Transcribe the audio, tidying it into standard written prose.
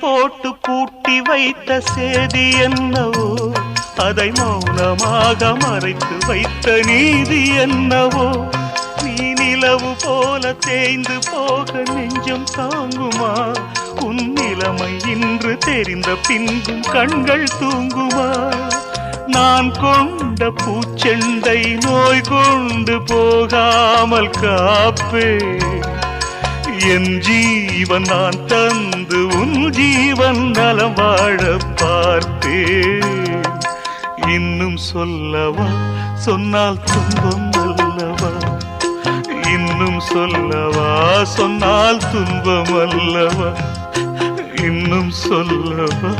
போட்டு பூட்டி வைத்த சேதி என்னவோ, அதை மௌனமாக மறைத்து வைத்த நீதி என்னவோ. நீ நிலவு போல தேய்ந்து போக நெஞ்சம் தாங்குமா? உன் நிலைமை இன்று தெரிந்த பின்பும் கண்கள் தூங்குமா? நான் கொண்ட பூச்செண்டை நோய் கொண்டு போகாமல் காப்பே. என் ஜீவன் நான் தந்து உன் ஜீவன் நலம் வாழ பார்த்தேன். இன்னும் சொல்லவா, சொன்னால் துன்பம் அல்லவா? இன்னும் சொல்லவா, சொன்னால் துன்பம் அல்லவா? இன்னும் சொல்லவா